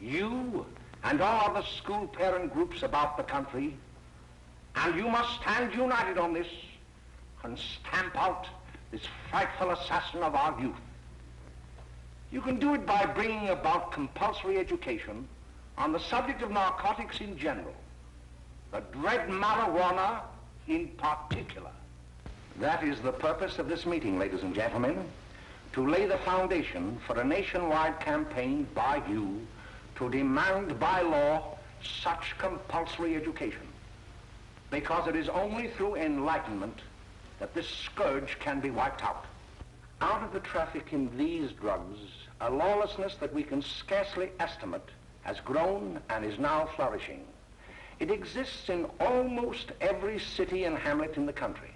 You and all other school parent groups about the country, and you must stand united on this and stamp out this frightful assassin of our youth. You can do it by bringing about compulsory education on the subject of narcotics in general, the dread marijuana in particular. That is the purpose of this meeting, ladies and gentlemen, to lay the foundation for a nationwide campaign by you to demand by law such compulsory education, because it is only through enlightenment that this scourge can be wiped out. Out of the traffic in these drugs, a lawlessness that we can scarcely estimate has grown and is now flourishing. It exists in almost every city and hamlet in the country.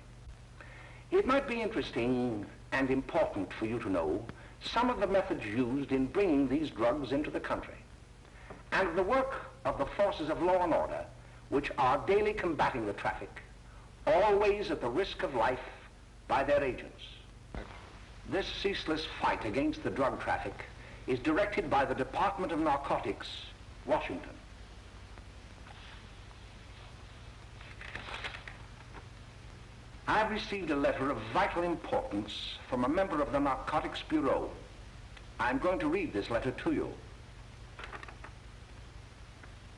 It might be interesting and important for you to know some of the methods used in bringing these drugs into the country, and the work of the forces of law and order which are daily combating the traffic, always at the risk of life by their agents. This ceaseless fight against the drug traffic is directed by the Department of Narcotics, Washington. I've received a letter of vital importance from a member of the Narcotics Bureau. I'm going to read this letter to you.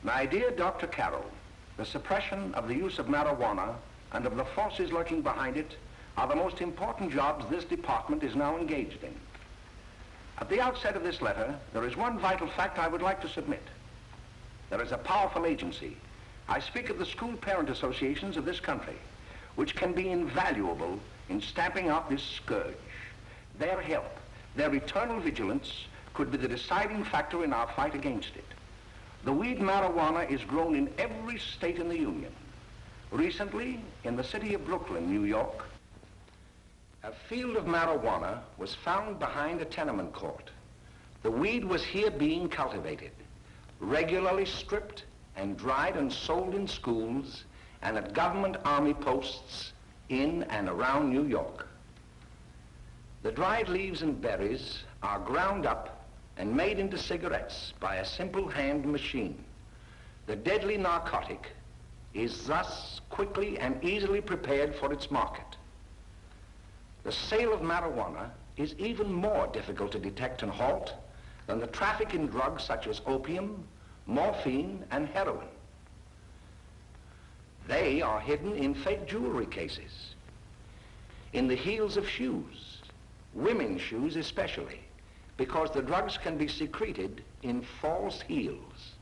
My dear Dr. Carroll, the suppression of the use of marijuana and of the forces lurking behind it are the most important jobs this department is now engaged in. At the outset of this letter, there is one vital fact I would like to submit. There is a powerful agency. I speak of the school parent associations of this country, which can be invaluable in stamping out this scourge. Their help, their eternal vigilance, could be the deciding factor in our fight against it. The weed marijuana is grown in every state in the Union. Recently, in the city of Brooklyn, New York, a field of marijuana was found behind a tenement court. The weed was here being cultivated, regularly stripped and dried and sold in schools and at government army posts in and around New York. The dried leaves and berries are ground up and made into cigarettes by a simple hand machine. The deadly narcotic is thus quickly and easily prepared for its market. The sale of marijuana is even more difficult to detect and halt than the traffic in drugs such as opium, morphine, and heroin. They are hidden in fake jewelry cases, in the heels of shoes, women's shoes especially, because the drugs can be secreted in false heels.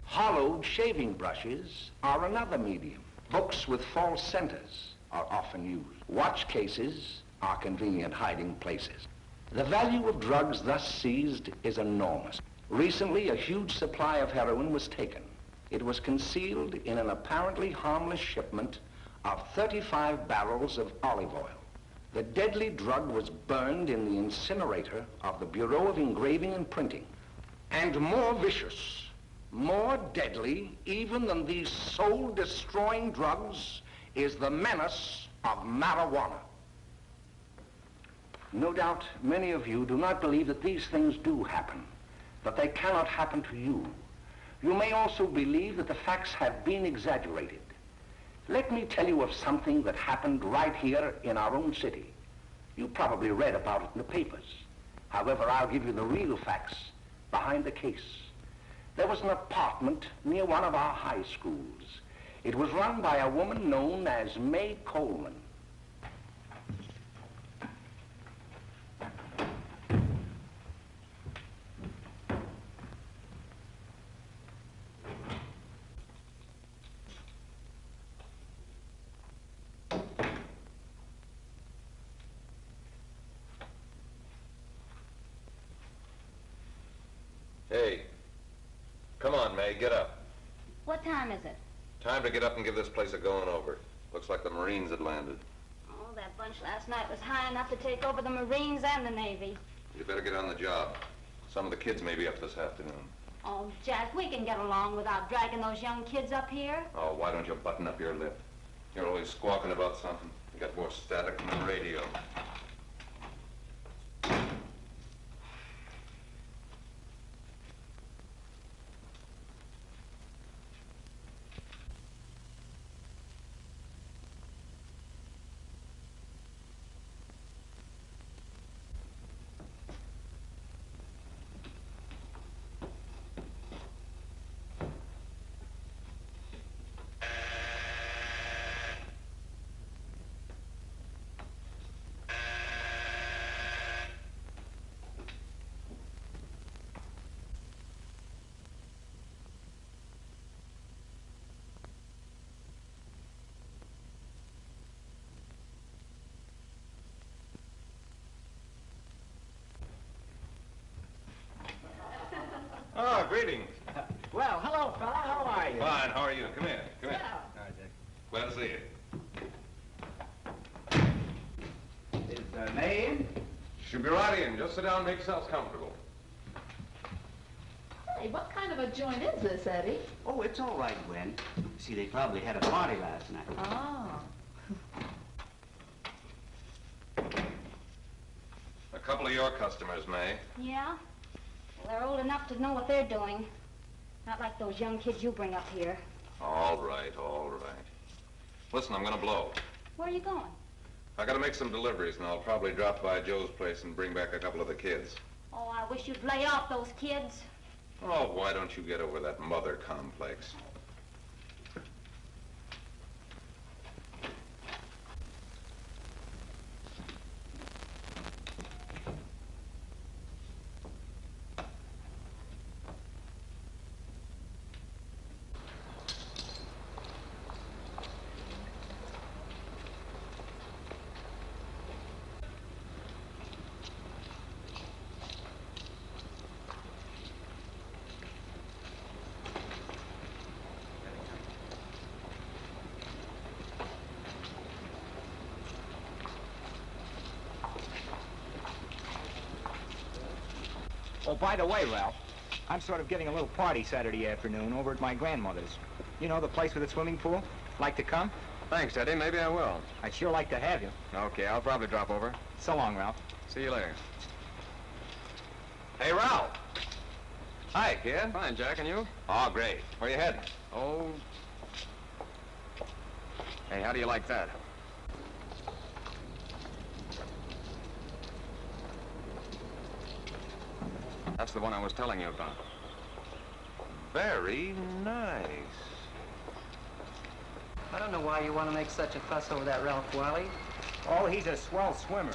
Hollowed shaving brushes are another medium. Books with false centers are often used. Watch cases are convenient hiding places. The value of drugs thus seized is enormous. Recently, a huge supply of heroin was taken. It was concealed in an apparently harmless shipment of 35 barrels of olive oil. The deadly drug was burned in the incinerator of the Bureau of Engraving and Printing. And more vicious, more deadly even than these soul-destroying drugs is the menace of marijuana. No doubt many of you do not believe that these things do happen, that they cannot happen to you. You may also believe that the facts have been exaggerated. Let me tell you of something that happened right here in our own city. You probably read about it in the papers. However, I'll give you the real facts behind the case. There was an apartment near one of our high schools. It was run by a woman known as May Coleman. Hey, come on, May, get up. What time is it? Time to get up and give this place a going over. Looks like the Marines had landed. Oh, that bunch last night was high enough to take over the Marines and the Navy. You better get on the job. Some of the kids may be up this afternoon. Oh, Jack, we can get along without dragging those young kids up here. Oh, why don't you button up your lip? You're always squawking about something. You got more static than the radio. greetings. Well, hello, fella. How are you? Fine, how are you? Come in. Come in. All right, Dick. Glad to see you. Is Meade? Should be right in. Just sit down and make yourselves comfortable. Hey, what kind of a joint is this, Eddie? Oh, it's all right, Gwen. See, they probably had a party last night. Oh. A couple of your customers, May. Yeah? Well, they're old enough to know what they're doing. Not like those young kids you bring up here. All right, all right. Listen, I'm gonna blow. Where are you going? I gotta make some deliveries, and I'll probably drop by Joe's place and bring back a couple of the kids. Oh, I wish you'd lay off those kids. Oh, why don't you get over that mother complex? Oh, by the way, Ralph, I'm sort of giving a little party Saturday afternoon over at my grandmother's. You know, the place with the swimming pool? Like to come? Thanks, Eddie. Maybe I will. I'd sure like to have you. Okay, I'll probably drop over. So long, Ralph. See you later. Hey, Ralph. Hi, kid. Fine, Jack, and you? Oh, great. Where you heading? Oh. Hey, how do you like that? That's the one I was telling you about. Very nice. I don't know why you want to make such a fuss over that Ralph Wally. Oh, he's a swell swimmer.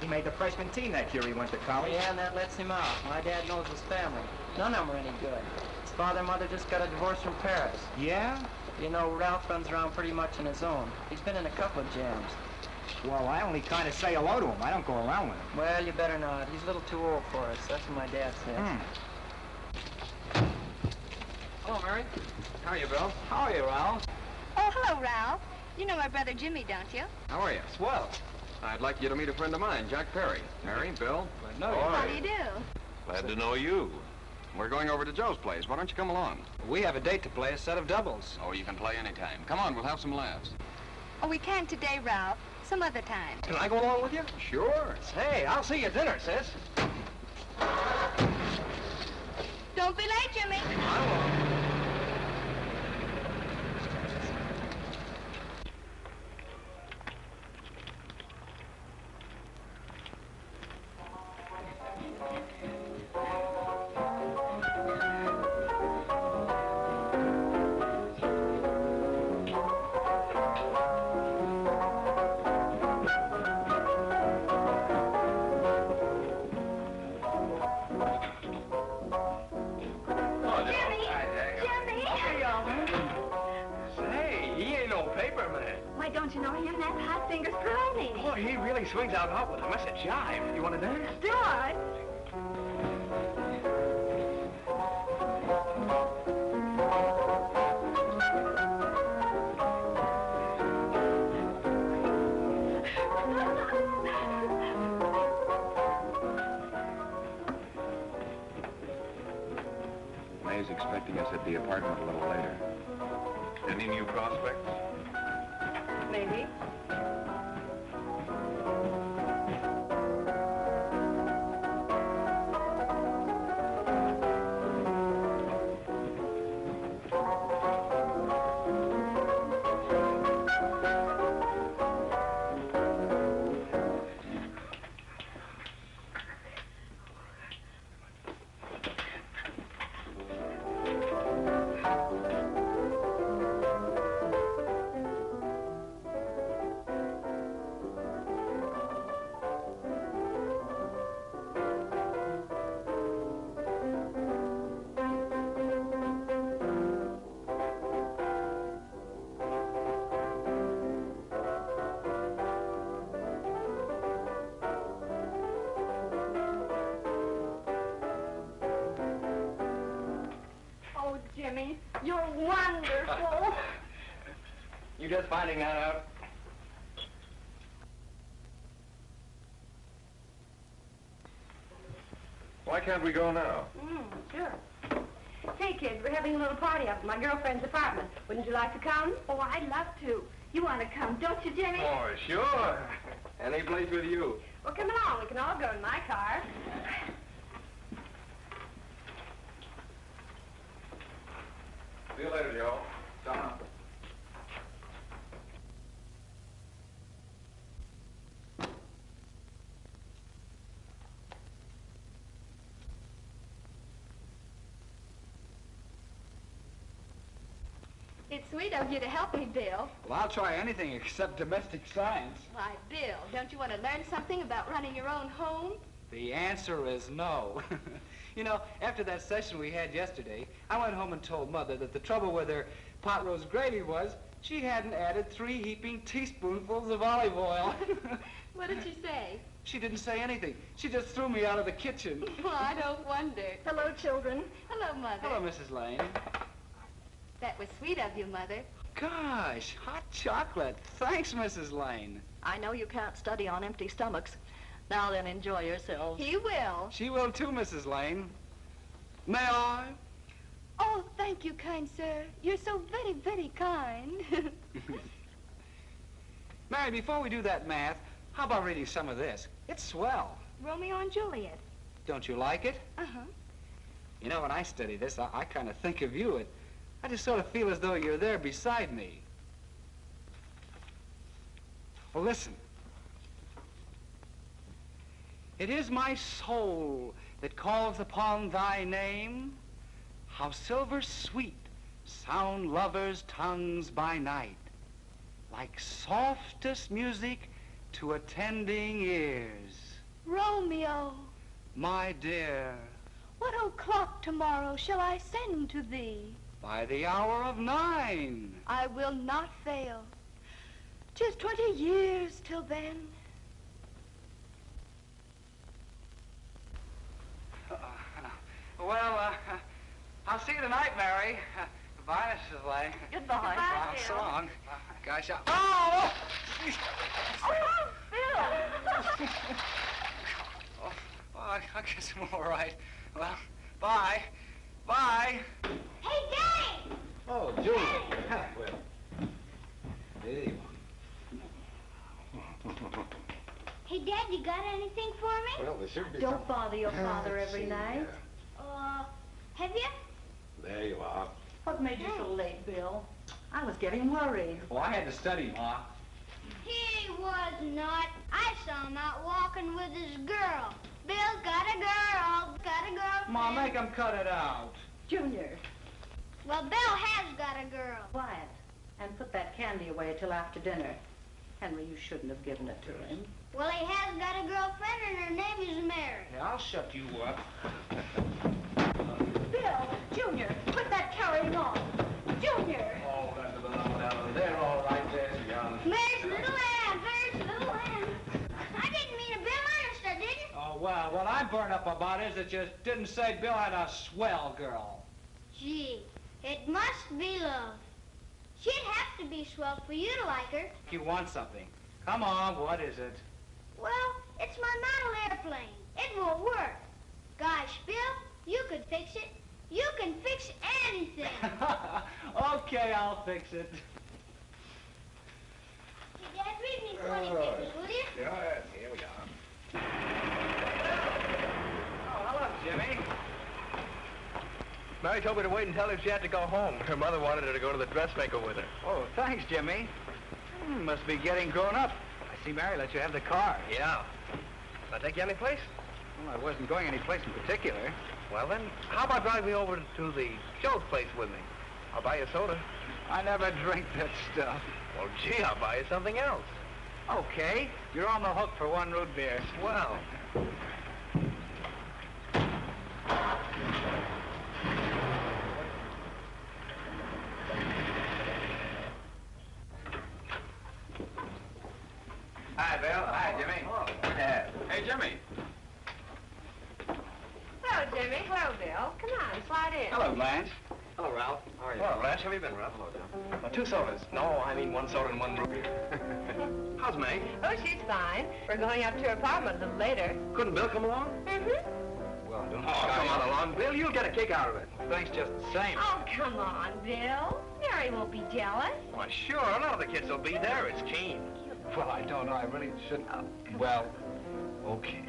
He made the freshman team that year he went to college. Yeah, and that lets him out. My dad knows his family. None of them are any good. His father and mother just got a divorce from Paris. Yeah? You know, Ralph runs around pretty much on his own. He's been in a couple of jams. Well, I only kind of say hello to him. I don't go around with him. Well, you better not. He's a little too old for us. That's what my dad says. Hello, Mary. How are you, Bill? How are you, Ralph? Oh, hello, Ralph. You know my brother Jimmy, don't you? How are you? Swell. I'd like you to meet a friend of mine, Jack Perry. Mary, Bill. No, How do you do? Glad to know you. We're going over to Joe's place. Why don't you come along? we have a date to play, a set of doubles. Oh, you can play anytime. Come on, we'll have some laughs. Oh, we can't today, Ralph. Some other time. Can I go along with you? Sure. Hey, I'll see you at dinner, sis. Don't be late, Jimmy. I won't. Swings out hot with a mess of jive. You want to dance? Do I? May's expecting us at the apartment a little later. Any new prospects? Maybe. Jimmy. You're wonderful. You just finding that out? Why can't we go now? Sure. Hey, kids, we're having a little party up at my girlfriend's apartment. Wouldn't you like to come? Oh, I'd love to. You want to come, don't you, Jimmy? Oh, sure. Any place with you. Well, come along. We can all go in my car. See you later, Joe. Donna. It's sweet of you to help me, Bill. Well, I'll try anything except domestic science. Why, Bill, don't you want to learn something about running your own home? The answer is no. You know, after that session we had yesterday, I went home and told Mother that the trouble with her pot roast gravy was she hadn't added 3 heaping teaspoonfuls of olive oil. What did she say? She didn't say anything. She just threw me out of the kitchen. Well, I don't wonder. Hello, children. Hello, Mother. Hello, Mrs. Lane. That was sweet of you, Mother. Gosh, hot chocolate. Thanks, Mrs. Lane. I know you can't study on empty stomachs. Now then, enjoy yourselves. He will. She will too, Mrs. Lane. May I? Oh, thank you, kind sir. You're so very, very kind. Mary, before we do that math, how about reading some of this? It's swell. Romeo and Juliet. Don't you like it? Uh-huh. You know, when I study this, I kind of think of you. I just sort of feel as though you're there beside me. Well, listen. It is my soul that calls upon thy name. How silver sweet sound lovers' tongues by night, like softest music to attending ears. Romeo, My dear, what o'clock tomorrow shall I send to thee? by the hour of 9. I will not fail. 'Tis 20 years till then. I'll see you tonight, Mary. Goodbye, Mrs. Lane. Goodbye. Goodbye, So Bill. long. Gosh, oh! Oh, Bill! I guess I'm all right. Well, bye. Bye. Hey, Daddy! Oh, Julie. Well, there you Hey, Dad, you got anything for me? Well, there should be Don't bother your father every night. Have you? There you are. What made you so late, Bill? I was getting worried. Well, I had to study, Ma. He was not. I saw him out walking with his girl. Bill's got a girl. Got a girlfriend. Ma, make him cut it out. Junior, Well, Bill has got a girl. quiet. And put that candy away till after dinner. Henry, you shouldn't have given it to him. Well, he has got a girlfriend, and her name is Mary. Hey, I'll shut you up. Bill, Junior, quit that carrying on. Junior! Oh, that's the one down there, all right there, young. Mary's little lamb. Mary's little lamb. I didn't mean a Bill Honest, I didn't. Oh, well, what I'm burned up about is that you didn't say Bill had a swell girl. Gee, it must be love. She'd have to be swell for you to like her. You want something. Come on, what is it? Well, it's my model airplane. It won't work. Gosh, Bill, you could fix it. You can fix anything. Okay, I'll fix it. Hey, Dad, read me 20 figures, will you? Yeah, here we are. Oh, hello, Jimmy. Mary told me to wait and tell her she had to go home. Her mother wanted her to go to the dressmaker with her. Oh, thanks, Jimmy. Must be getting grown up. I see Mary let you have the car. Yeah. Can I take you any place? Well, I wasn't going any place in particular. Well, then, how about driving me over to the Joe's place with me? I'll buy you a soda. I never drink that stuff. Well, gee, I'll buy you something else. Okay, you're on the hook for 1 root beer. Well. Hi, Bill. Hi, Jimmy. Oh. Hey, Jimmy. Hello, Jimmy. Hello, Bill. Come on, slide in. Hello, Blanche. Hello, Ralph. How are you? Well, Rash, how have you been, Ralph? Hello, John. 2 sodas. No, I mean 1 soda and 1 root beer. How's May? Oh, she's fine. We're going up to her apartment a little later. Couldn't Bill come along? Mm-hmm. Well, don't come on along, Bill. You'll get a kick out of it. Thanks just the same. Oh, come on, Bill. Mary won't be jealous. Why, sure. None of the kids will be there. It's Keen. Well, I don't know. I really shouldn't. Well, okay.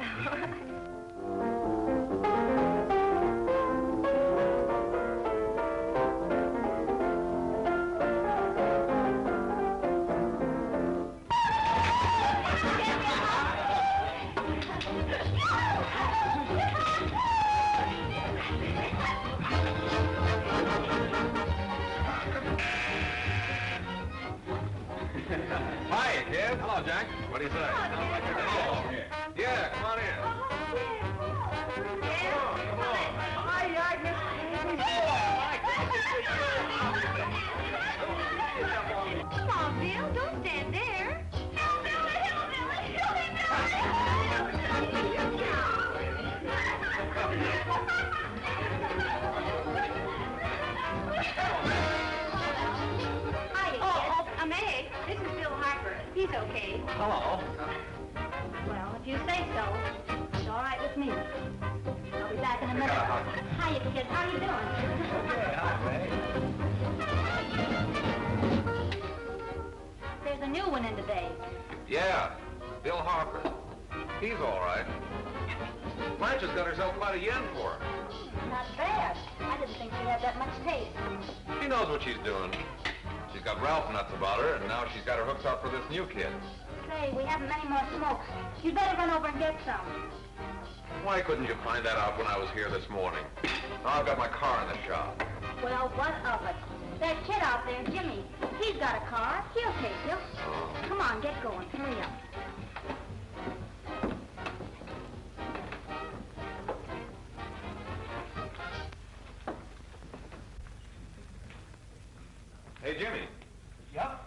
Hi, kid. Hello, Jack. What do you say? Oh, Yeah, come on in. Come on, Bill. Don't stand there. Hi, May. This is Bill Harper. He's okay. Hello. Well, if you say so, it's all right with me. I'll be back in a minute. Hiya, kids. How you doing? Okay, hi, May. There's a new one in today. Yeah, Bill Harper. He's all right. Blanche has got herself about $1 yen for him. Not bad. I didn't think she had that much taste. She knows what she's doing. She's got Ralph nuts about her, and now she's got her hooks up for this new kid. Say, we haven't many more smokes. You'd better run over and get some. Why couldn't you find that out when I was here this morning? Now I've got my car in the shop. Well, what of it? That kid out there, Jimmy, he's got a car. He'll take you. Come on, get going. Hurry up. Hey, Jimmy. Yep.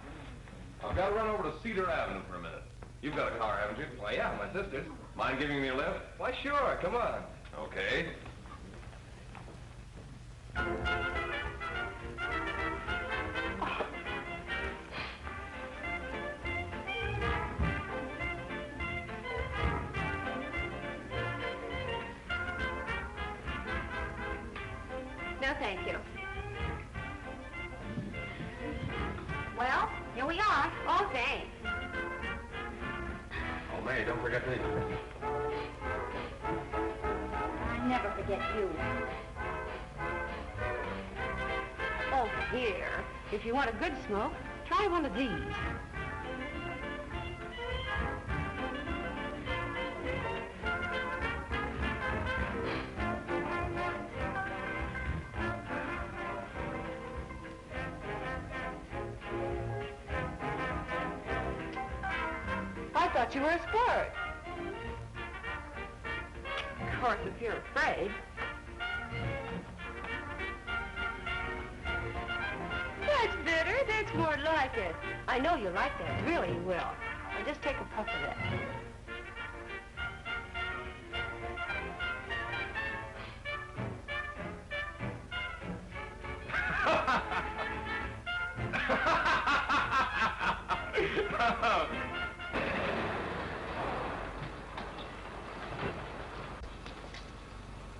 I've got to run over to Cedar Avenue for a minute. You've got a car, haven't you? Well, yeah, my sister's. Mind giving me a lift? Why, sure. Come on. Okay. No, thank you. Well, here we are. Oh, thanks. Oh, May, don't forget me. I never forget you. Oh, here. If you want a good smoke, try one of these. I thought you were a sport. Of course, if you're afraid. That's better. That's more like it. I know you like that. Really, you will. Now just take a puff of that.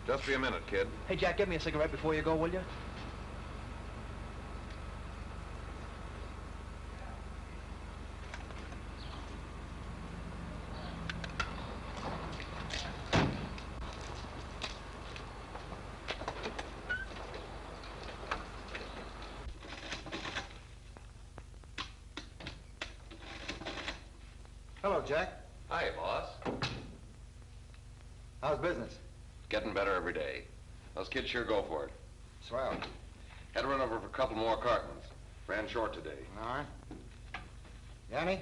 Just be a minute, kid. Hey, Jack, give me a cigarette before you go, will you? Hello, Jack. Hi, boss. How's business? Getting better every day. Those kids sure go for it. Swell. Had to run over for a couple more cartons. Ran short today. All right. Yanni,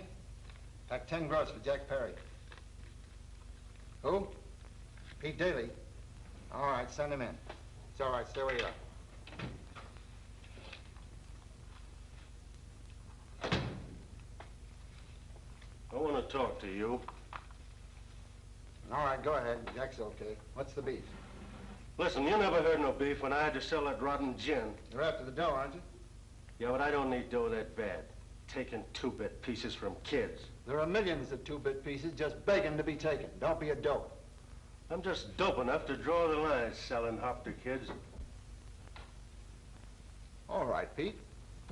pack 10 gross for Jack Perry. Who? Pete Daly. All right, send him in. It's all right, stay where you are. I want to talk to you. All right, go ahead. Jack's okay. What's the beef? Listen, you never heard no beef when I had to sell that rotten gin. You're after the dough, aren't you? Yeah, but I don't need dough that bad. Taking two-bit pieces from kids. There are millions of two-bit pieces just begging to be taken. Don't be a dope. I'm just dope enough to draw the line selling hop to kids. All right, Pete.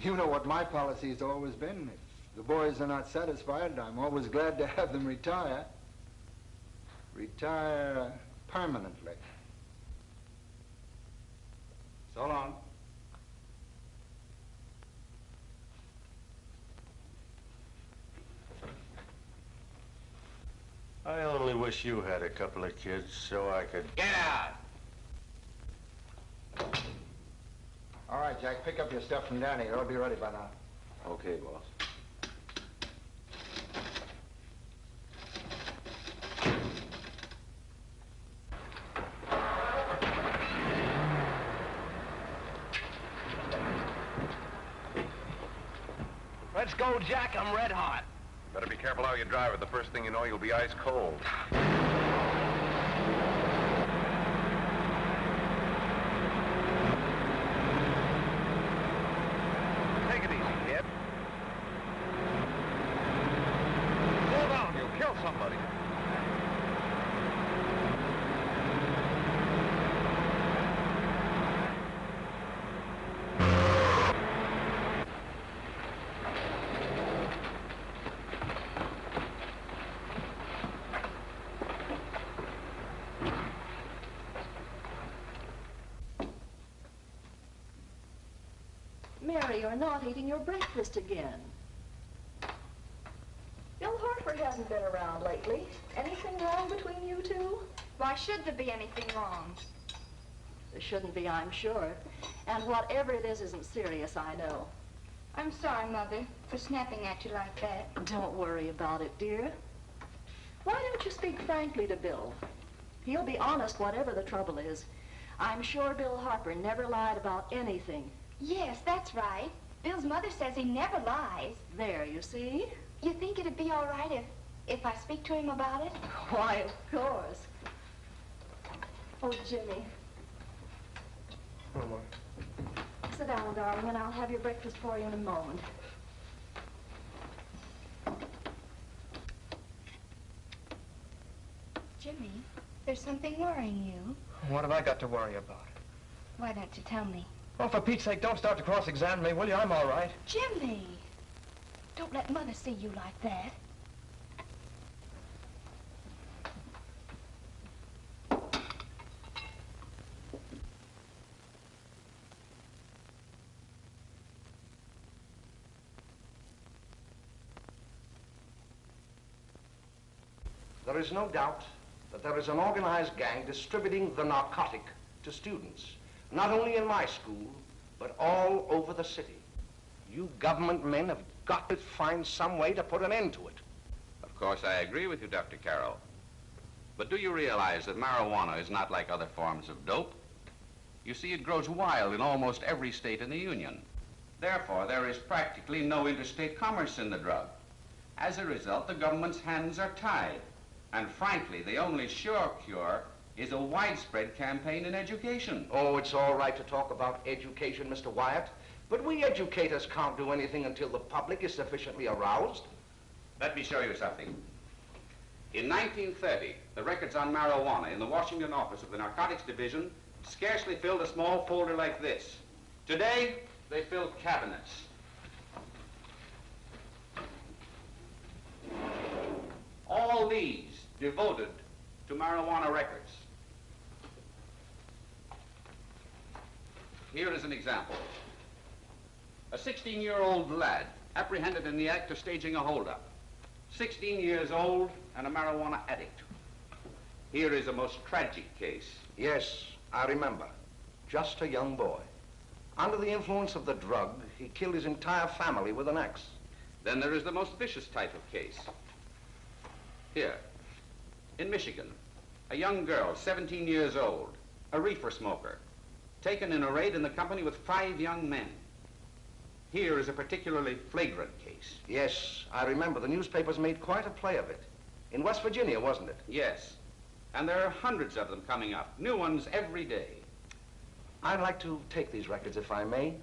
You know what my policy has always been. If the boys are not satisfied, I'm always glad to have them retire. Retire permanently. So long. I only wish you had a couple of kids so I could... Get out! All right, Jack, pick up your stuff from Danny. It'll be ready by now. Okay, boss. Let's go, Jack. I'm red hot. Better be careful how you drive it. The first thing you know, you'll be ice cold. Take it easy, kid. Slow down, you'll kill somebody. Mary, you're not eating your breakfast again. Bill Harford hasn't been around lately. Anything wrong between you two? Why should there be anything wrong? There shouldn't be, I'm sure. And whatever it is isn't serious, I know. I'm sorry, Mother, for snapping at you like that. Don't worry about it, dear. Why don't you speak frankly to Bill? He'll be honest whatever the trouble is. I'm sure Bill Harper never lied about anything. Yes, that's right. Bill's mother says he never lies. There, you see? You think it'd be all right if I speak to him about it? Why, of course. Oh, Jimmy. Oh, my. Sit down, darling, and I'll have your breakfast for you in a moment. Jimmy, there's something worrying you. What have I got to worry about? Why don't you tell me? Oh, for Pete's sake, don't start to cross-examine me, will you? I'm all right. Jimmy! Don't let Mother see you like that. There is no doubt that there is an organized gang distributing the narcotic to students, not only in my school, but all over the city. You government men have got to find some way to put an end to it. Of course, I agree with you, Dr. Carroll. But do you realize that marijuana is not like other forms of dope? You see, it grows wild in almost every state in the Union. Therefore, there is practically no interstate commerce in the drug. As a result, the government's hands are tied. And frankly, the only sure cure is a widespread campaign in education. Oh, it's all right to talk about education, Mr. Wyatt, but we educators can't do anything until the public is sufficiently aroused. Let me show you something. In 1930, the records on marijuana in the Washington office of the Narcotics Division scarcely filled a small folder like this. Today, they fill cabinets. All these devoted to marijuana records. Here is an example. A 16-year-old lad apprehended in the act of staging a holdup. 16 years old and a marijuana addict. Here is a most tragic case. Yes, I remember. Just a young boy. Under the influence of the drug, he killed his entire family with an axe. Then there is the most vicious type of case. Here, in Michigan, a young girl, 17 years old, a reefer smoker, taken in a raid in the company with 5 young men. Here is a particularly flagrant case. Yes, I remember. The newspapers made quite a play of it. In West Virginia, wasn't it? Yes, and there are hundreds of them coming up, new ones every day. I'd like to take these records, if I may.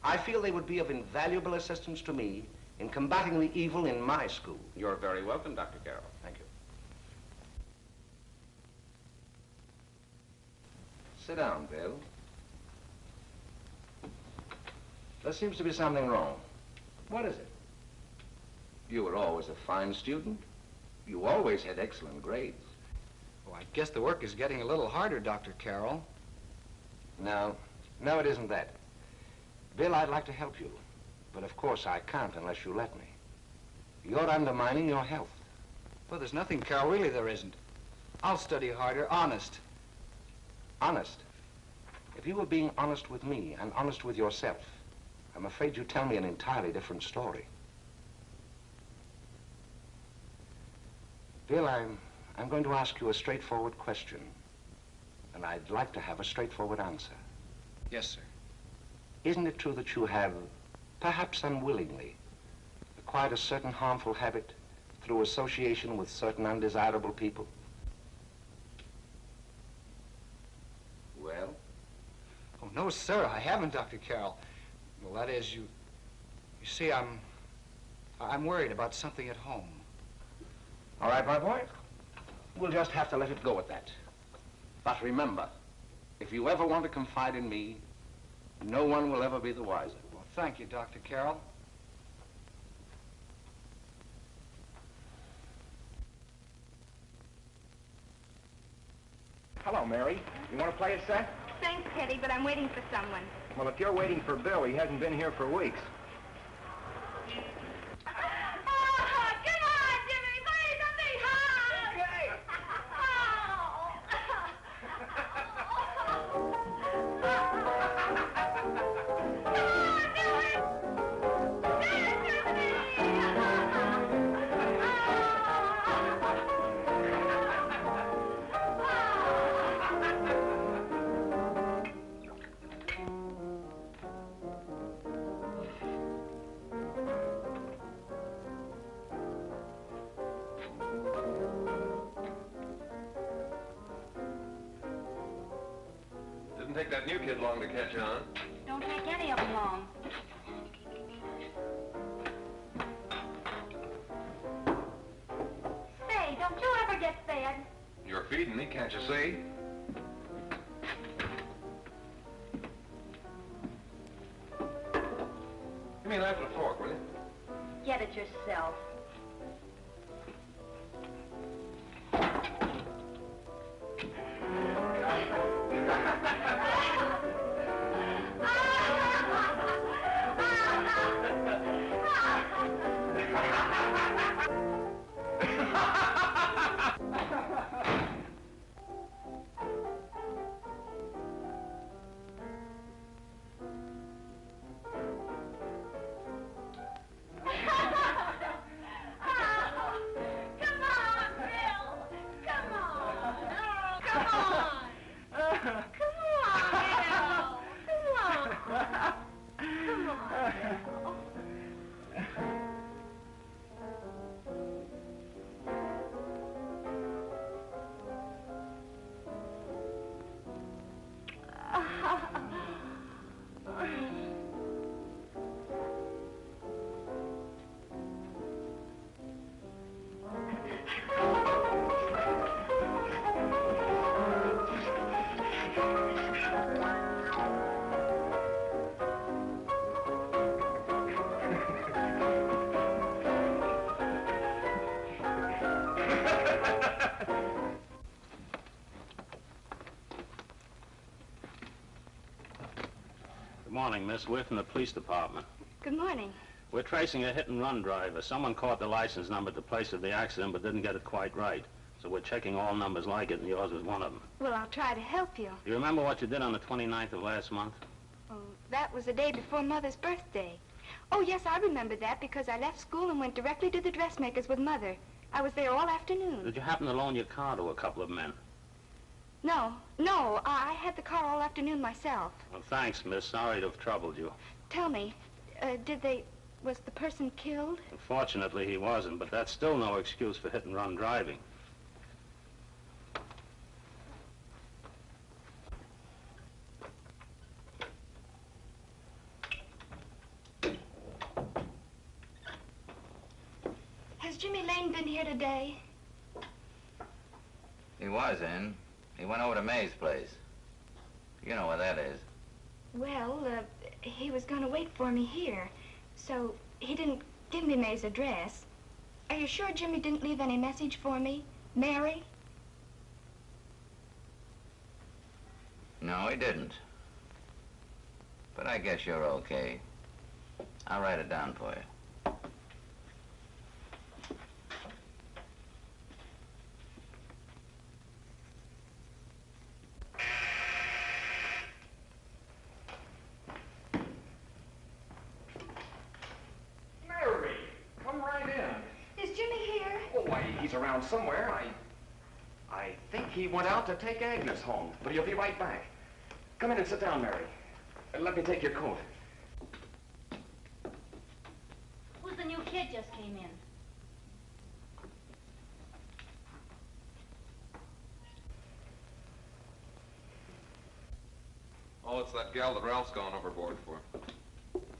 I feel they would be of invaluable assistance to me in combating the evil in my school. You're very welcome, Dr. Carroll. Thank you. Sit down, Bill. There seems to be something wrong. What is it? You were always a fine student. You always had excellent grades. Well, I guess the work is getting a little harder, Dr. Carroll. No, it isn't that. Bill, I'd like to help you, but of course I can't unless you let me. You're undermining your health. Well, there's nothing, Carroll. Really, there isn't. I'll study harder, honest. Honest? If you were being honest with me and honest with yourself, I'm afraid you'd tell me an entirely different story. Bill, I'm going to ask you a straightforward question, and I'd like to have a straightforward answer. Yes, sir. Isn't it true that you have, perhaps unwillingly, acquired a certain harmful habit through association with certain undesirable people? Well? Oh, no, sir, I haven't, Dr. Carroll. Well, that is, you see, I'm worried about something at home. All right, my boy. We'll just have to let it go at that. But remember, if you ever want to confide in me, no one will ever be the wiser. Well, thank you, Dr. Carroll. Hello, Mary. You want to play a set? Thanks, Teddy, but I'm waiting for someone. Well, if you're waiting for Bill, he hasn't been here for weeks. Didn't take that new kid long to catch on. Don't take any of them long. Say, don't you ever get fed? You're feeding me, can't you see? Give me a knife and a fork, will you? Get it yourself. Good morning, Miss. We're from the police department. Good morning. We're tracing a hit-and-run driver. Someone caught the license number at the place of the accident but didn't get it quite right. So we're checking all numbers like it, and yours was one of them. Well, I'll try to help you. You remember what you did on the 29th of last month? Oh, that was the day before Mother's birthday. Oh, yes, I remember that because I left school and went directly to the dressmaker's with Mother. I was there all afternoon. Did you happen to loan your car to a couple of men? No, I had the car all afternoon myself. Well, thanks, miss. Sorry to have troubled you. Tell me, was the person killed? Unfortunately, he wasn't, but that's still no excuse for hit-and-run driving. Jimmy Lane been here today? He was in. He went over to May's place. You know where that is. Well, he was going to wait for me here, so he didn't give me May's address. Are you sure Jimmy didn't leave any message for me? Mary? No, he didn't. But I guess you're okay. I'll write it down for you. Mary, come right in. Is Jimmy here? Oh, why, he's around somewhere. I think he went out to take Agnes home, but he'll be right back. Come in and sit down, Mary. And let me take your coat. Who's the new kid just came in? Oh, it's that gal that Ralph's gone overboard for.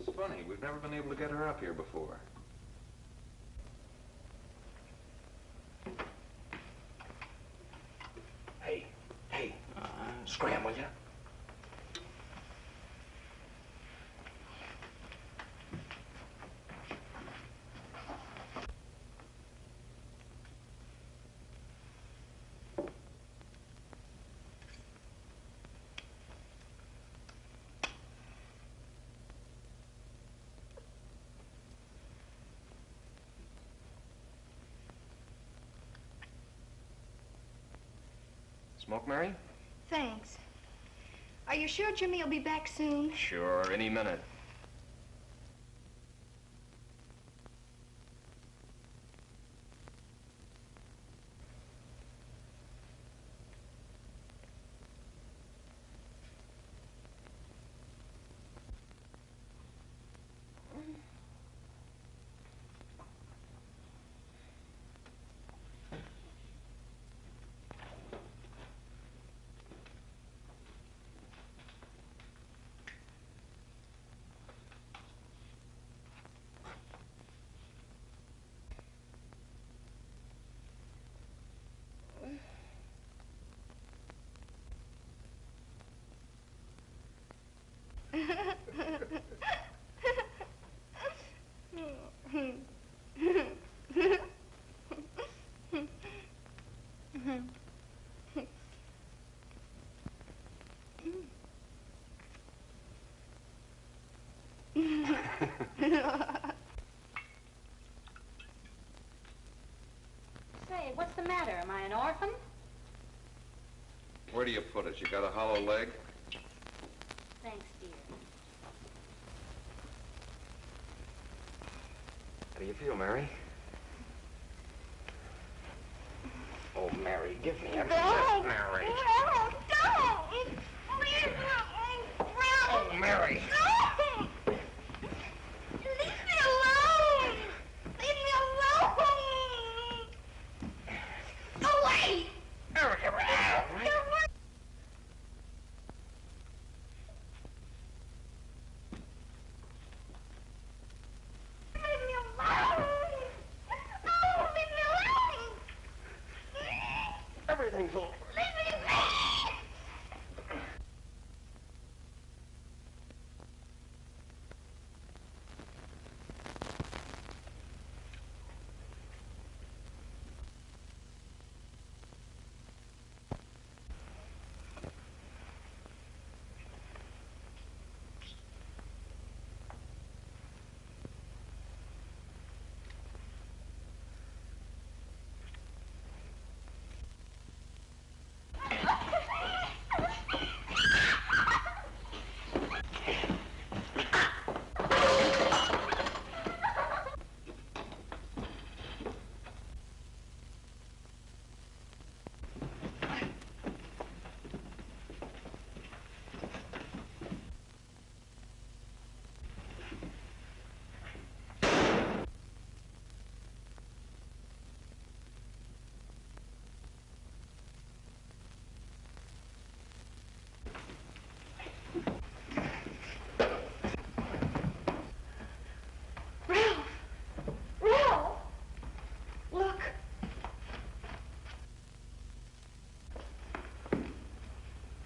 It's funny, we've never been able to get her up here before. Hey, scram, will you? Smoke, Mary? Thanks. Are you sure Jimmy will be back soon? Sure, any minute. Say, what's the matter? Am I an orphan? Where do you put it? You got a hollow leg? Thanks, dear. How do you feel, Mary? Oh, Mary, give me a Don't! Mary. No, don't! Please, no! Oh, Mary. Don't! Leave me alone! Leave me alone! Go away! Mary, all right? Leave me alone! Oh, leave me alone! Everything's over. Leave me alone!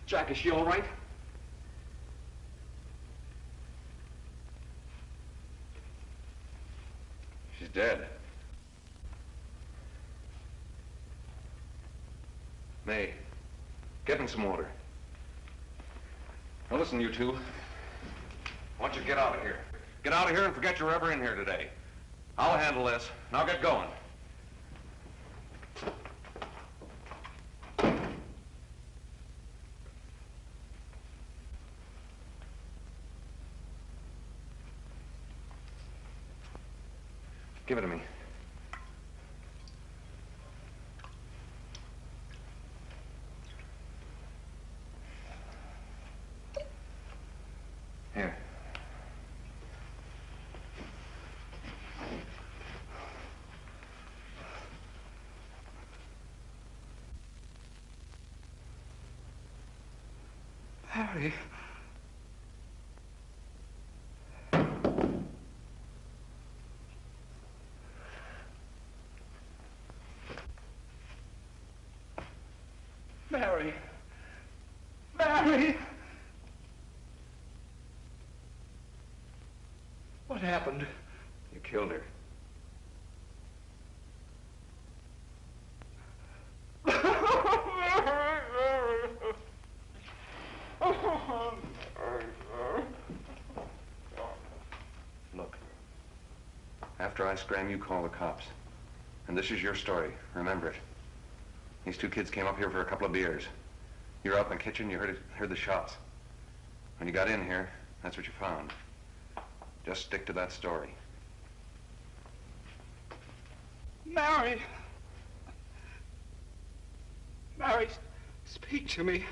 Jack, is she all right? She's dead. May, get me some water. Now listen, you two. I want you to get out of here. Get out of here and forget you're ever in here today. I'll handle this. Now get going. Give it to me. Here. Harry. Mary. Mary! What happened? You killed her. Look, after I scram, you call the cops. And this is your story. Remember it. These two kids came up here for a couple of beers. You were out in the kitchen, you heard the shots. When you got in here, that's what you found. Just stick to that story. Mary! Mary, speak to me.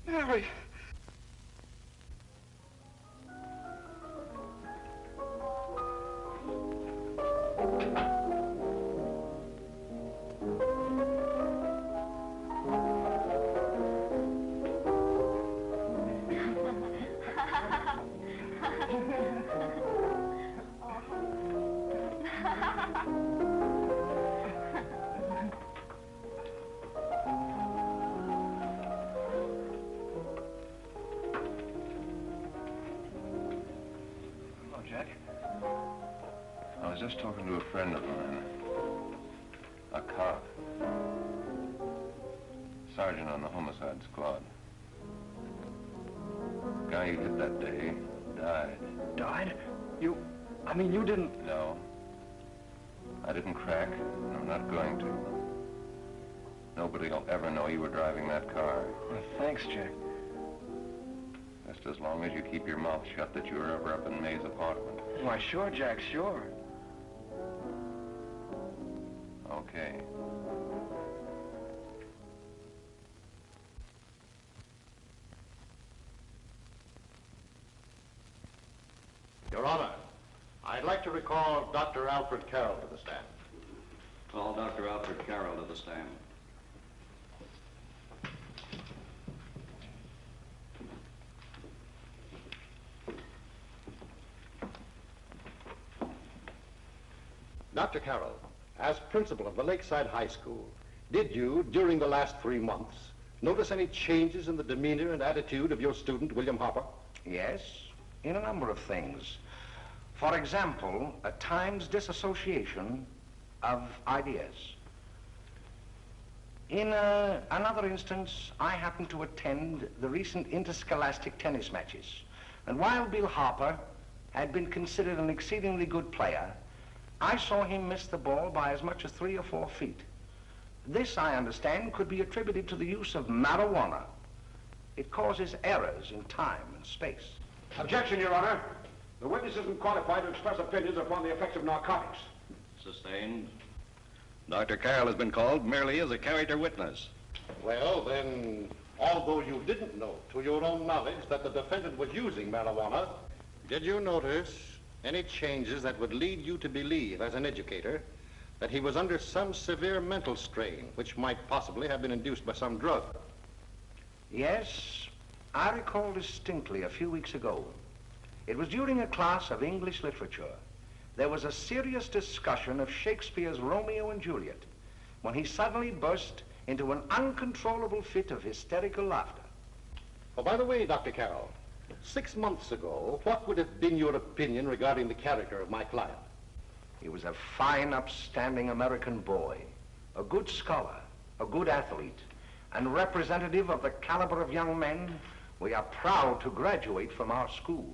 Mary! I was just talking to a friend of mine, a cop, sergeant on the homicide squad. The guy you hit that day died. Died? You didn't... No. I didn't crack, and I'm not going to. Nobody will ever know you were driving that car. Well, thanks, Jack. Just as long as you keep your mouth shut that you were ever up in May's apartment. Why, sure, Jack, sure. Okay. Your Honor, I'd like to recall Dr. Alfred Carroll to the stand. Call Dr. Alfred Carroll to the stand. Dr. Carroll, as principal of the Lakeside High School, did you, during the last 3 months, notice any changes in the demeanor and attitude of your student, William Harper? Yes, in a number of things. For example, at times disassociation of ideas. In another instance, I happened to attend the recent interscholastic tennis matches. And while Bill Harper had been considered an exceedingly good player, I saw him miss the ball by as much as 3 or 4 feet. This, I understand, could be attributed to the use of marijuana. It causes errors in time and space. Objection, Your Honor. The witness isn't qualified to express opinions upon the effects of narcotics. Sustained. Dr. Carroll has been called merely as a character witness. Well, then, although you didn't know to your own knowledge that the defendant was using marijuana, did you notice any changes that would lead you to believe, as an educator, that he was under some severe mental strain, which might possibly have been induced by some drug? Yes, I recall distinctly a few weeks ago. It was during a class of English literature. There was a serious discussion of Shakespeare's Romeo and Juliet when he suddenly burst into an uncontrollable fit of hysterical laughter. Oh, by the way, Dr. Carroll, 6 months ago, what would have been your opinion regarding the character of my client? He was a fine, upstanding American boy, a good scholar, a good athlete, and representative of the caliber of young men we are proud to graduate from our school.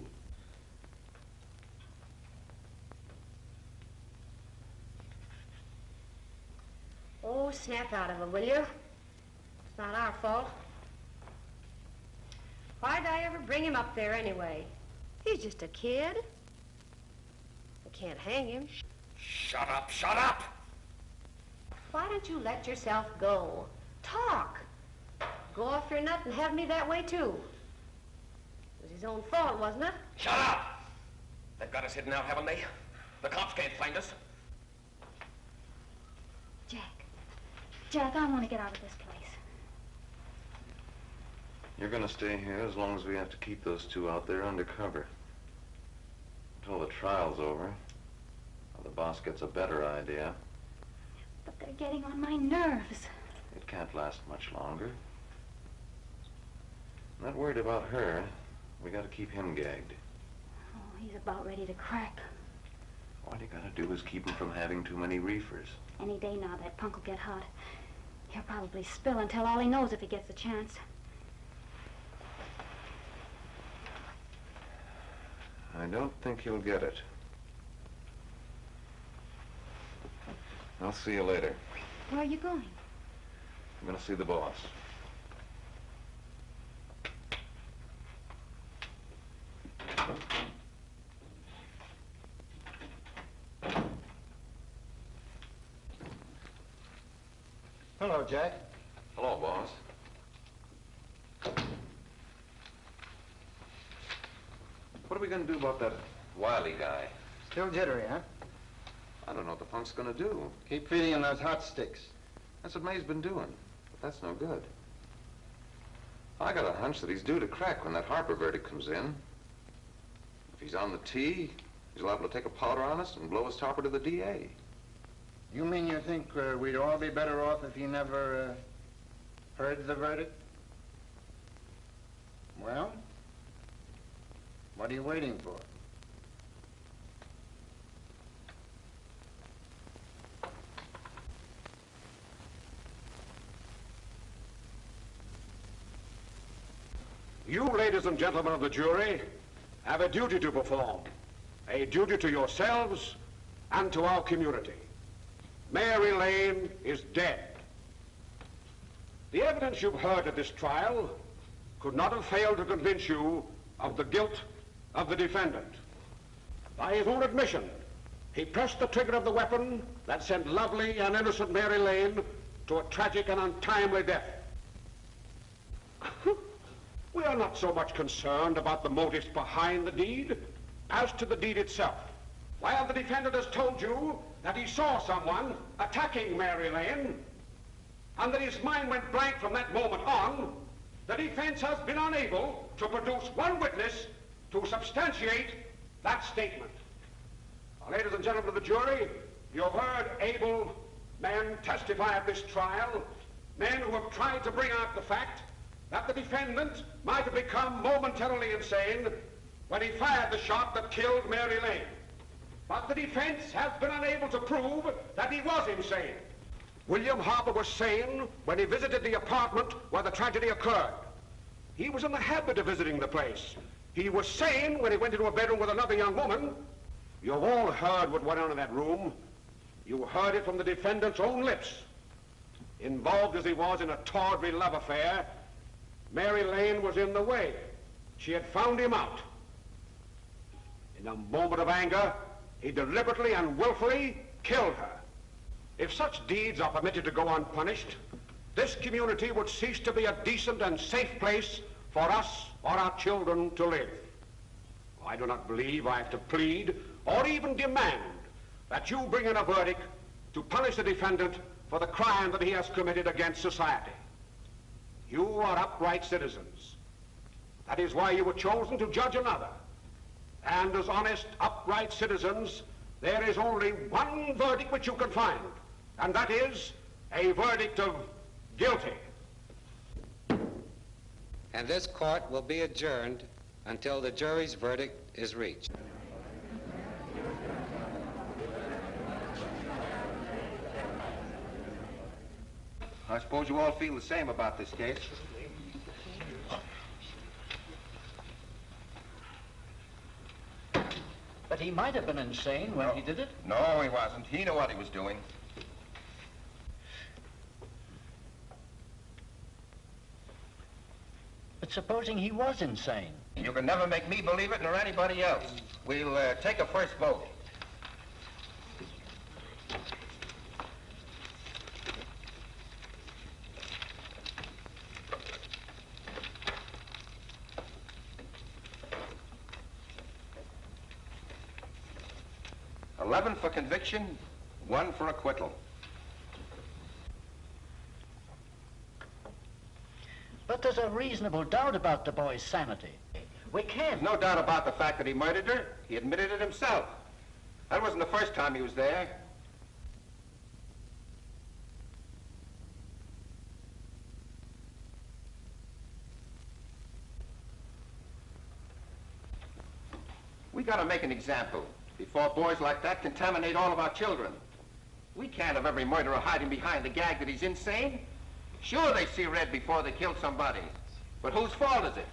Oh, snap out of it, will you? It's not our fault. Why'd I ever bring him up there anyway? He's just a kid. I can't hang him. Shut up, shut up! Why don't you let yourself go? Talk. Go off your nut and have me that way, too. It was his own fault, wasn't it? Shut up! They've got us hidden out, haven't they? The cops can't find us. Jack, I want to get out of this place. You're gonna stay here as long as we have to keep those two out there undercover. Until the trial's over. Or the boss gets a better idea. But they're getting on my nerves. It can't last much longer. I'm not worried about her. We gotta keep him gagged. Oh, he's about ready to crack. All you gotta do is keep him from having too many reefers. Any day now, that punk will get hot. He'll probably spill and tell all he knows if he gets a chance. I don't think he'll get it. I'll see you later. Where are you going? I'm gonna see the boss. Hello, Jack. Hello, boss. What are we gonna do about that Wiley guy? Still jittery, huh? I don't know what the punk's gonna do. Keep feeding him those hot sticks. That's what May's been doing, but that's no good. I got a hunch that he's due to crack when that Harper verdict comes in. If he's on the tee, he's liable to take a powder on us and blow his topper to the DA. You mean you think we'd all be better off if he never heard the verdict? Well, what are you waiting for? You, ladies and gentlemen of the jury, have a duty to perform. A duty to yourselves and to our community. Mary Lane is dead. The evidence you've heard at this trial could not have failed to convince you of the guilt of the defendant. By his own admission, he pressed the trigger of the weapon that sent lovely and innocent Mary Lane to a tragic and untimely death. We are not so much concerned about the motives behind the deed as to the deed itself. While the defendant has told you that he saw someone attacking Mary Lane and that his mind went blank from that moment on, the defense has been unable to produce one witness to substantiate that statement. Now, ladies and gentlemen of the jury, you have heard able men testify at this trial, men who have tried to bring out the fact that the defendant might have become momentarily insane when he fired the shot that killed Mary Lane. But the defense has been unable to prove that he was insane. William Harper was sane when he visited the apartment where the tragedy occurred. He was in the habit of visiting the place. He was sane when he went into a bedroom with another young woman. You've all heard what went on in that room. You heard it from the defendant's own lips. Involved as he was in a tawdry love affair, Mary Lane was in the way. She had found him out. In a moment of anger, he deliberately and willfully killed her. If such deeds are permitted to go unpunished, this community would cease to be a decent and safe place for us or our children to live. I do not believe I have to plead or even demand that you bring in a verdict to punish the defendant for the crime that he has committed against society. You are upright citizens. That is why you were chosen to judge another. And as honest, upright citizens, there is only one verdict which you can find, and that is a verdict of guilty. And this court will be adjourned until the jury's verdict is reached. I suppose you all feel the same about this case. But he might have been insane when he did it. No, he wasn't. He knew what he was doing. But supposing he was insane? You can never make me believe it nor anybody else. We'll take a first vote. $11 for conviction, 1 for acquittal. But there's a reasonable doubt about the boy's sanity. We can't. No doubt about the fact that he murdered her. He admitted it himself. That wasn't the first time he was there. We gotta make an example before boys like that contaminate all of our children. We can't have every murderer hiding behind the gag that he's insane. Sure, they see red before they kill somebody. But whose fault is it?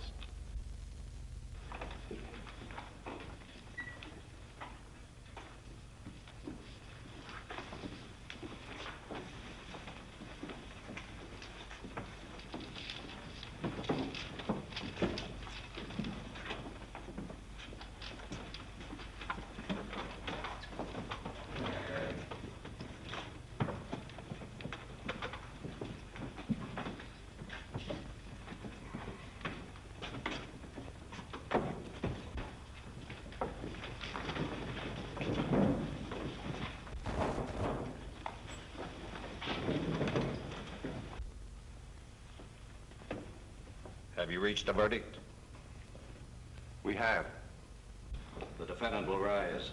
Have you reached a verdict? We have. The defendant will rise.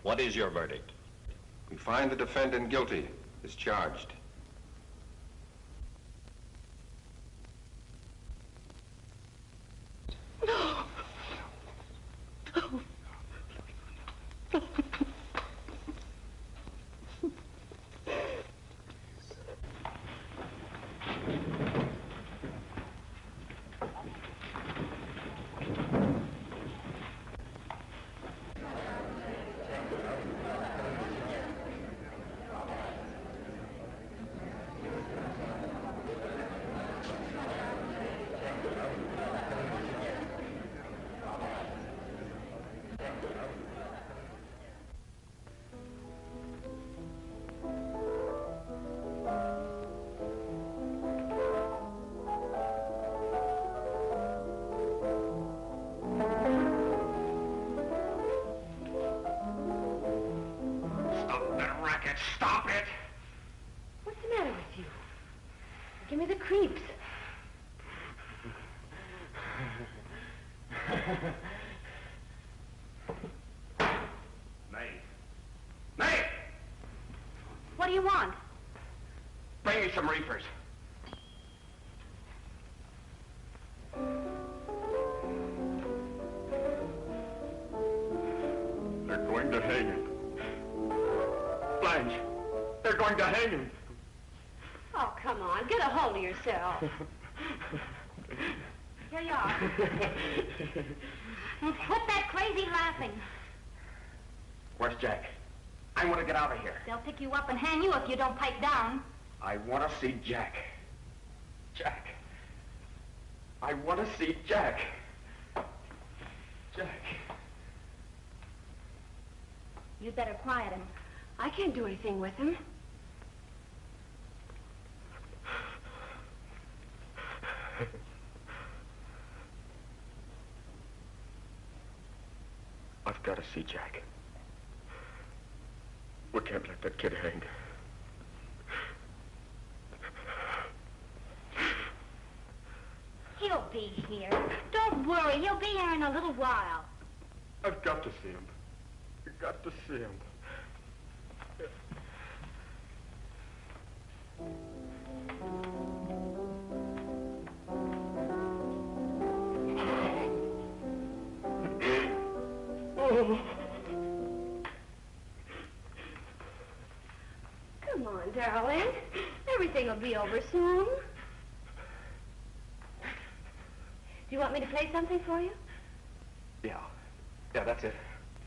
What is your verdict? We find the defendant guilty as charged. Stop it! What's the matter with you? Give me the creeps. Meade! What do you want? Bring me some reefers. They're going to hang him. Blanche, they're going to hang him. Oh, come on. Get a hold of yourself. Here you are. Quit that crazy laughing. Where's Jack? I want to get out of here. They'll pick you up and hang you if you don't pipe down. I want to see Jack. Jack. I want to see Jack. Jack. You'd better quiet him. I can't do anything with him. I've got to see Jack. We can't let that kid hang. He'll be here. Don't worry, he'll be here in a little while. I've got to see him. I've got to see him. Oh. Come on, darling. Everything will be over soon. Do you want me to play something for you? Yeah. Yeah, that's it.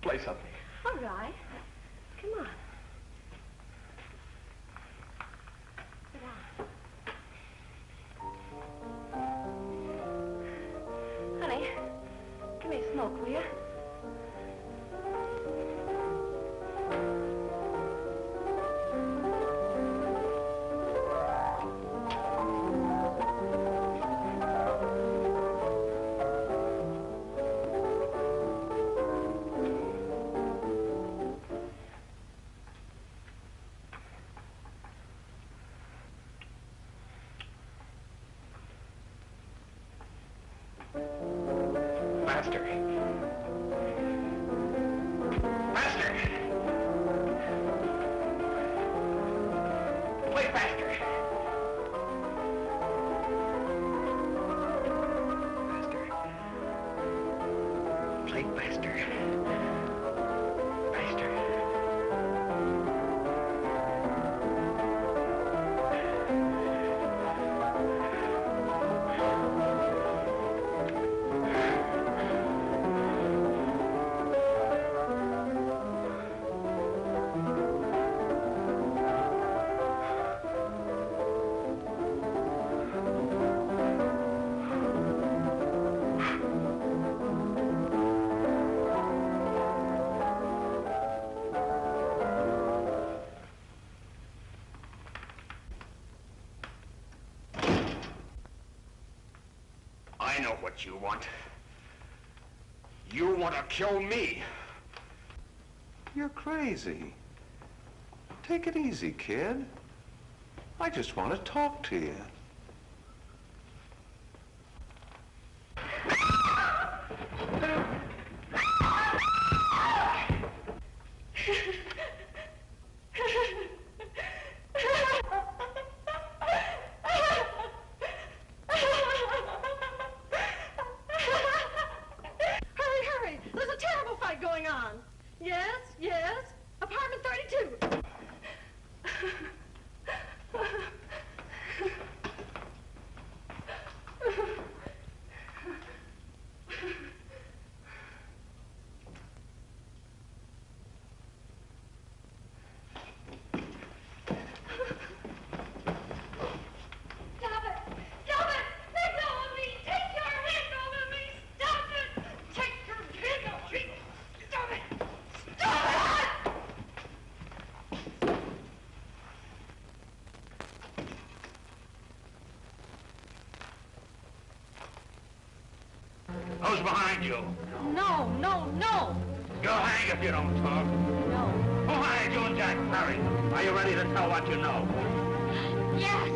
Play something. All right. Come on. Sit down. Honey, give me a smoke, will you? Faster. Faster. Play faster. Faster. Play faster. Faster. I know what you want. You want to kill me. You're crazy. Take it easy, kid. I just want to talk to you. Hurry! There's a terrible fight going on. Yes, yes. Apartment 32. Who's behind you? No, no, no. You'll hang if you don't talk. No. Who hired you and Jack Perry? Are you ready to tell what you know? Yes.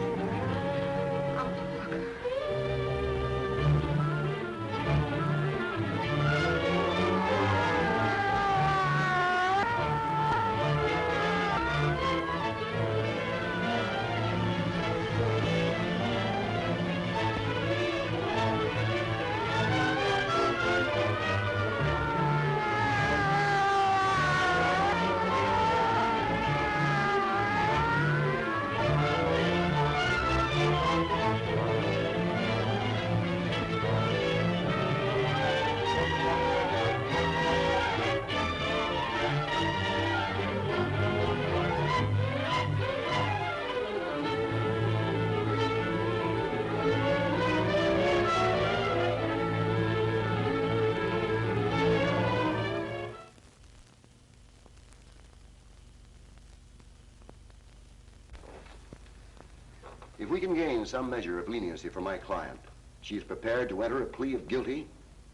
If we can gain some measure of leniency for my client, she is prepared to enter a plea of guilty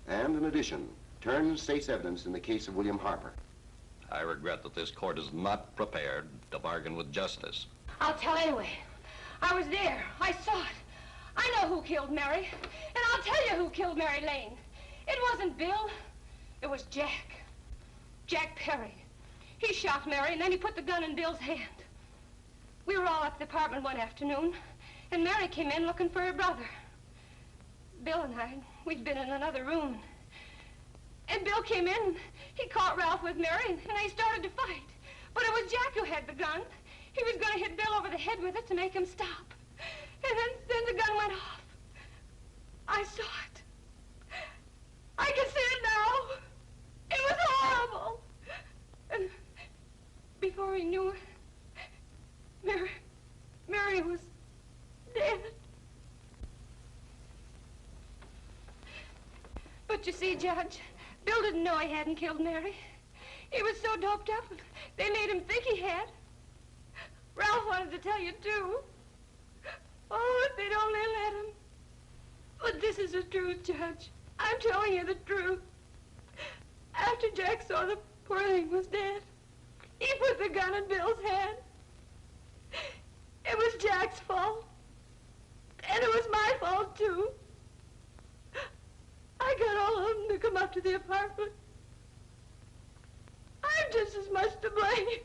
and, in addition, turn state's evidence in the case of William Harper. I regret that this court is not prepared to bargain with justice. I'll tell anyway. I was there. I saw it. I know who killed Mary. And I'll tell you who killed Mary Lane. It wasn't Bill. It was Jack. Jack Perry. He shot Mary, and then he put the gun in Bill's hand. We were all at the apartment one afternoon, and Mary came in looking for her brother. Bill and I, we'd been in another room. And Bill came in. He caught Ralph with Mary, and they started to fight. But it was Jack who had the gun. He was going to hit Bill over the head with it to make him stop. And then the gun went off. I saw it. I can see it now. It was horrible. And before he knew it, Mary was dead. But you see, Judge, Bill didn't know he hadn't killed Mary. He was so doped up, they made him think he had. Ralph wanted to tell you, too. Oh, if they'd only let him. But this is the truth, Judge. I'm telling you the truth. After Jack saw the poor thing was dead, he put the gun in Bill's hand. It was Jack's fault. And it was my fault, too. I got all of them to come up to the apartment. I'm just as much to blame.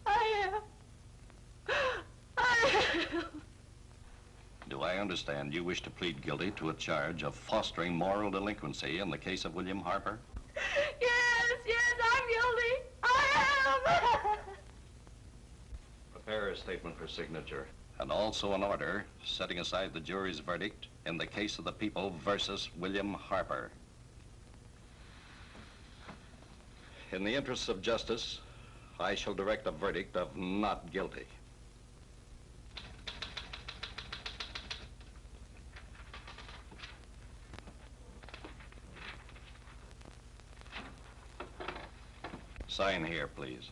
I am. Do I understand you wish to plead guilty to a charge of fostering moral delinquency in the case of William Harper? Yes, I'm guilty. I am. Prepare a statement for signature. And also an order setting aside the jury's verdict in the case of the people versus William Harper. In the interests of justice, I shall direct a verdict of not guilty. Sign here, please.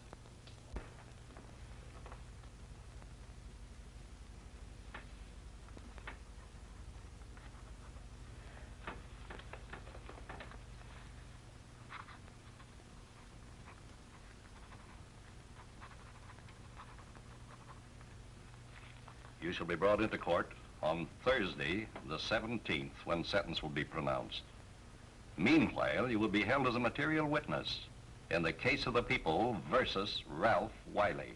You shall be brought into court on Thursday, the 17th, when sentence will be pronounced. Meanwhile, you will be held as a material witness in the case of the people versus Ralph Wiley.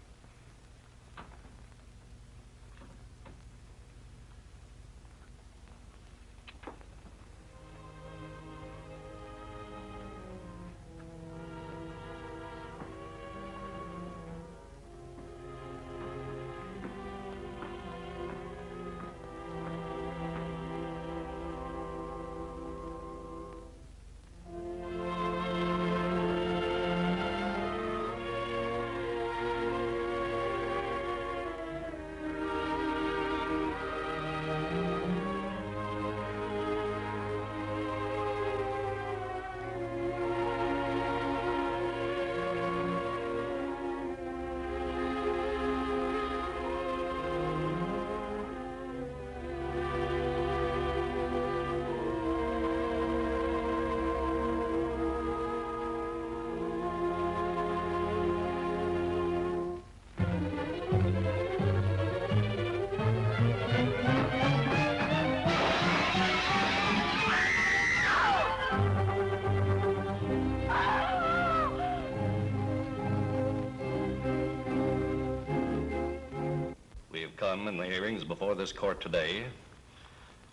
In the hearings before this court today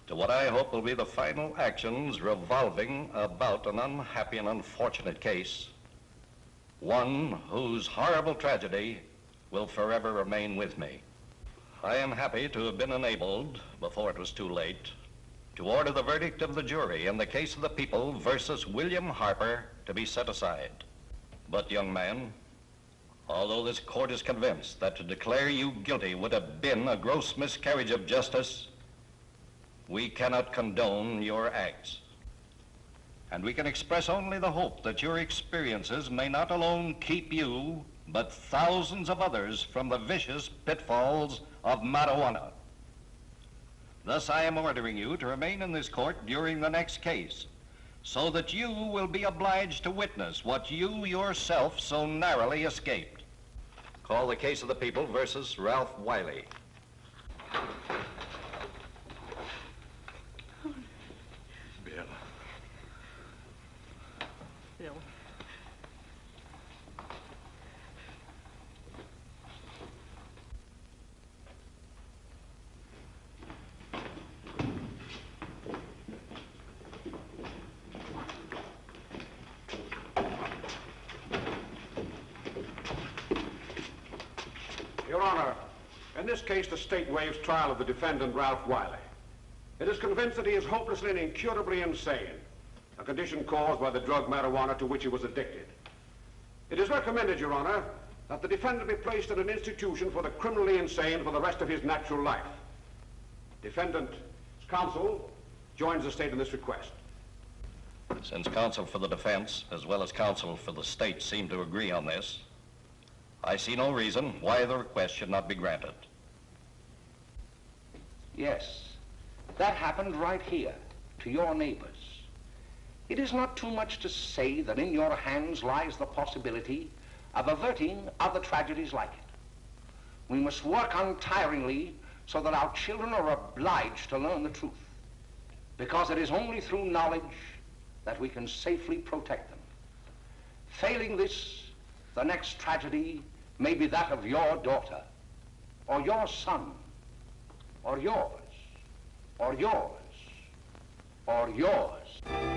to what I hope will be the final actions revolving about an unhappy and unfortunate case, one whose horrible tragedy will forever remain with me. I am happy to have been enabled, before it was too late, to order the verdict of the jury in the case of the people versus William Harper to be set aside. But, young man, although this court is convinced that to declare you guilty would have been a gross miscarriage of justice, we cannot condone your acts. And we can express only the hope that your experiences may not alone keep you, but thousands of others from the vicious pitfalls of marijuana. Thus, I am ordering you to remain in this court during the next case, so that you will be obliged to witness what you yourself so narrowly escaped. Call the case of the people versus Ralph Wiley. Bill. Bill. this case, the state waives trial of the defendant, Ralph Wiley. It is convinced that he is hopelessly and incurably insane, a condition caused by the drug marijuana to which he was addicted. It is recommended, Your Honor, that the defendant be placed in an institution for the criminally insane for the rest of his natural life. Defendant's counsel joins the state in this request. Since counsel for the defense, as well as counsel for the state, seem to agree on this, I see no reason why the request should not be granted. Yes, that happened right here, to your neighbors. It is not too much to say that in your hands lies the possibility of averting other tragedies like it. We must work untiringly so that our children are obliged to learn the truth, because it is only through knowledge that we can safely protect them. Failing this, the next tragedy may be that of your daughter, or your son, or yours, or yours, or yours.